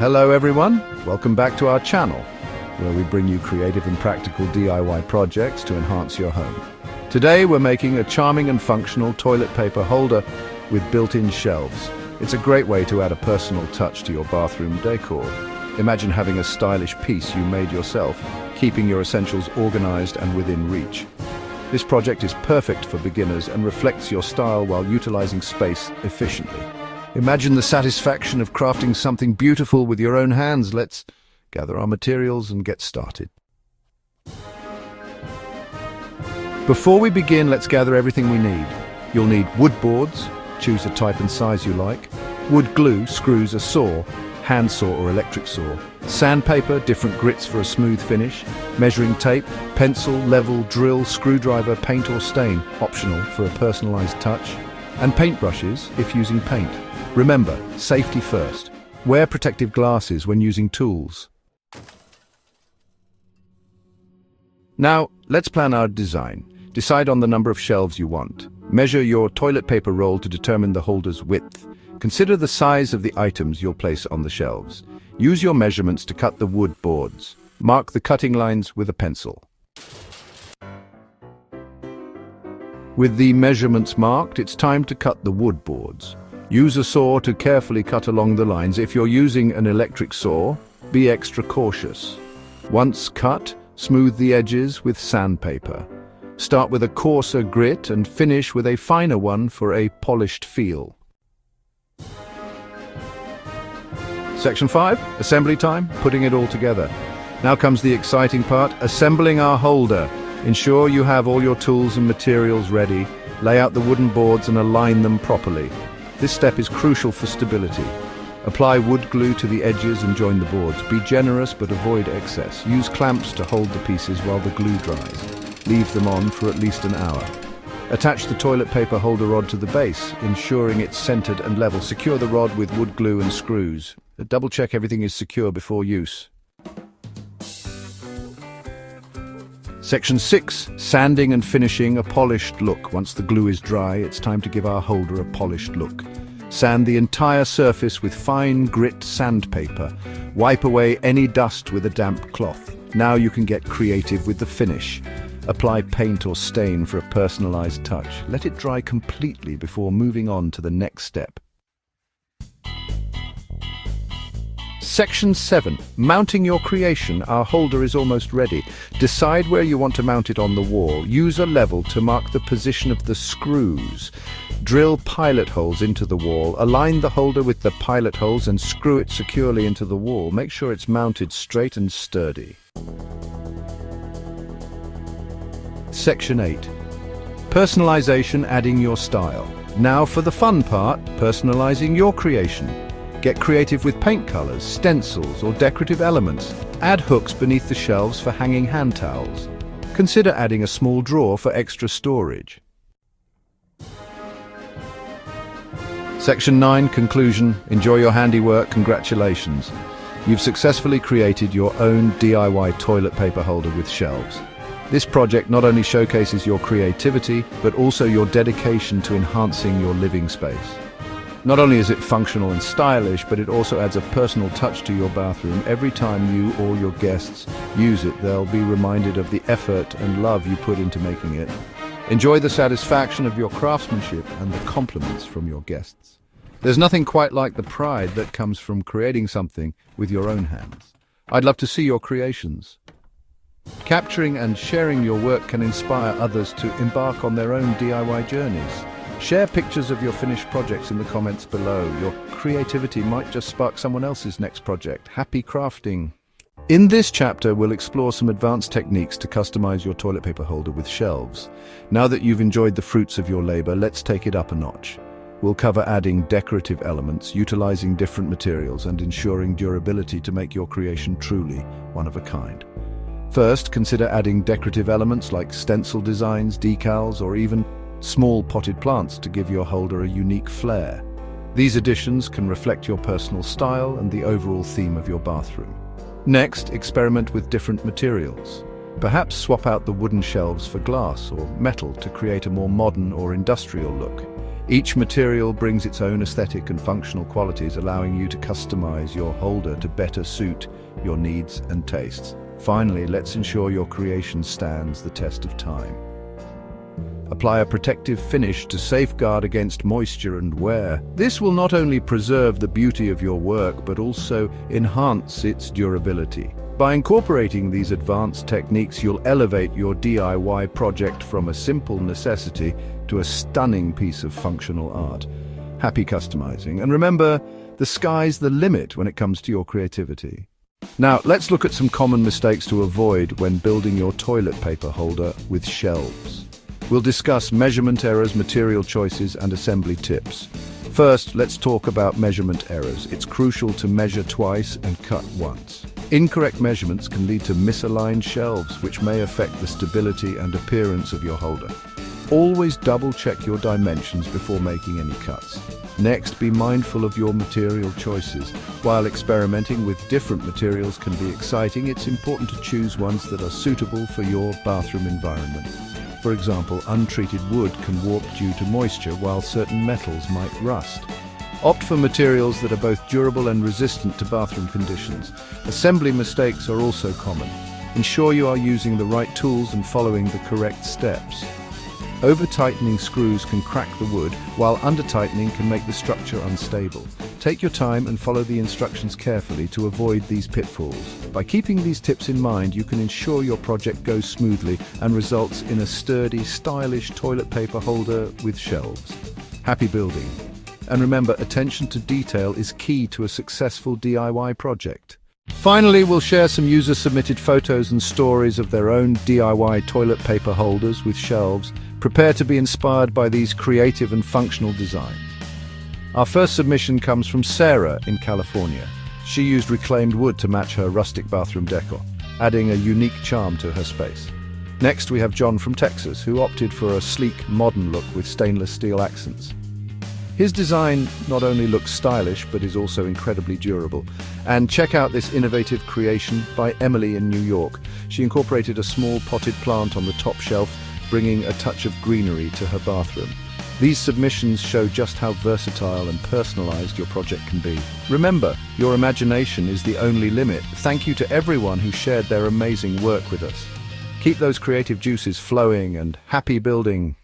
Hello everyone, welcome back to our channel, where we bring you creative and practical DIY projects to enhance your home. Today we're making a charming and functional toilet paper holder with built-in shelves. It's a great way to add a personal touch to your bathroom decor. Imagine having a stylish piece you made yourself, keeping your essentials organized and within reach. This project is perfect for beginners and reflects your style while utilizing space efficiently. Imagine the satisfaction of crafting something beautiful with your own hands. Let's gather our materials and get started. Before we begin, let's gather everything we need. You'll need wood boards, choose a type and size you like, wood glue, screws, a saw, hand saw or electric saw, sandpaper, different grits for a smooth finish, measuring tape, pencil, level, drill, screwdriver, paint or stain, optional for a personalized touch, and paintbrushes if using paint. Remember, safety first. Wear protective glasses when using tools. Now, let's plan our design. Decide on the number of shelves you want. Measure your toilet paper roll to determine the holder's width. Consider the size of the items you'll place on the shelves. Use your measurements to cut the wood boards. Mark the cutting lines with a pencil. With the measurements marked, it's time to cut the wood boards. Use a saw to carefully cut along the lines. If you're using an electric saw, be extra cautious. Once cut, smooth the edges with sandpaper. Start with a coarser grit and finish with a finer one for a polished feel. Section 5, assembly time, putting it all together. Now comes the exciting part, assembling our holder. Ensure you have all your tools and materials ready. Lay out the wooden boards and align them properly. This step is crucial for stability. Apply wood glue to the edges and join the boards. Be generous but avoid excess. Use clamps to hold the pieces while the glue dries. Leave them on for at least an hour. Attach the toilet paper holder rod to the base, ensuring it's centered and level. Secure the rod with wood glue and screws. Double check everything is secure before use. Section 6, sanding and finishing a polished look. Once the glue is dry, it's time to give our holder a polished look. Sand the entire surface with fine grit sandpaper. Wipe away any dust with a damp cloth. Now you can get creative with the finish. Apply paint or stain for a personalized touch. Let it dry completely before moving on to the next step. Section 7. Mounting your creation. Our holder is almost ready. Decide where you want to mount it on the wall. Use a level to mark the position of the screws. Drill pilot holes into the wall. Align the holder with the pilot holes and screw it securely into the wall. Make sure it's mounted straight and sturdy. Section 8. Personalization, adding your style. Now for the fun part, personalizing your creation. Get creative with paint colors, stencils, or decorative elements. Add hooks beneath the shelves for hanging hand towels. Consider adding a small drawer for extra storage. Section 9, conclusion. Enjoy your handiwork. Congratulations. You've successfully created your own DIY toilet paper holder with shelves. This project not only showcases your creativity, but also your dedication to enhancing your living space. Not only is it functional and stylish, but it also adds a personal touch to your bathroom. Every time you or your guests use it, they'll be reminded of the effort and love you put into making it. Enjoy the satisfaction of your craftsmanship and the compliments from your guests. There's nothing quite like the pride that comes from creating something with your own hands. I'd love to see your creations. Capturing and sharing your work can inspire others to embark on their own DIY journeys. Share pictures of your finished projects in the comments below. Your creativity might just spark someone else's next project. Happy crafting! In this chapter, we'll explore some advanced techniques to customize your toilet paper holder with shelves. Now that you've enjoyed the fruits of your labor, let's take it up a notch. We'll cover adding decorative elements, utilizing different materials, and ensuring durability to make your creation truly one of a kind. First, consider adding decorative elements like stencil designs, decals, or even small potted plants to give your holder a unique flair. These additions can reflect your personal style and the overall theme of your bathroom. Next, experiment with different materials. Perhaps swap out the wooden shelves for glass or metal to create a more modern or industrial look. Each material brings its own aesthetic and functional qualities, allowing you to customize your holder to better suit your needs and tastes. Finally, let's ensure your creation stands the test of time. Apply a protective finish to safeguard against moisture and wear. This will not only preserve the beauty of your work, but also enhance its durability. By incorporating these advanced techniques, you'll elevate your DIY project from a simple necessity to a stunning piece of functional art. Happy customizing, and remember, the sky's the limit when it comes to your creativity. Now, let's look at some common mistakes to avoid when building your toilet paper holder with shelves. We'll discuss measurement errors, material choices, and assembly tips. First, let's talk about measurement errors. It's crucial to measure twice and cut once. Incorrect measurements can lead to misaligned shelves, which may affect the stability and appearance of your holder. Always double-check your dimensions before making any cuts. Next, be mindful of your material choices. While experimenting with different materials can be exciting, it's important to choose ones that are suitable for your bathroom environment. For example, untreated wood can warp due to moisture, while certain metals might rust. Opt for materials that are both durable and resistant to bathroom conditions. Assembly mistakes are also common. Ensure you are using the right tools and following the correct steps. Over-tightening screws can crack the wood, while under-tightening can make the structure unstable. Take your time and follow the instructions carefully to avoid these pitfalls. By keeping these tips in mind, you can ensure your project goes smoothly and results in a sturdy, stylish toilet paper holder with shelves. Happy building! And remember, attention to detail is key to a successful DIY project. Finally, we'll share some user-submitted photos and stories of their own DIY toilet paper holders with shelves. Prepare to be inspired by these creative and functional designs. Our first submission comes from Sarah in California. She used reclaimed wood to match her rustic bathroom decor, adding a unique charm to her space. Next, we have John from Texas, who opted for a sleek, modern look with stainless steel accents. His design not only looks stylish, but is also incredibly durable. And check out this innovative creation by Emily in New York. She incorporated a small potted plant on the top shelf, bringing a touch of greenery to her bathroom. These submissions show just how versatile and personalized your project can be. Remember, your imagination is the only limit. Thank you to everyone who shared their amazing work with us. Keep those creative juices flowing and happy building!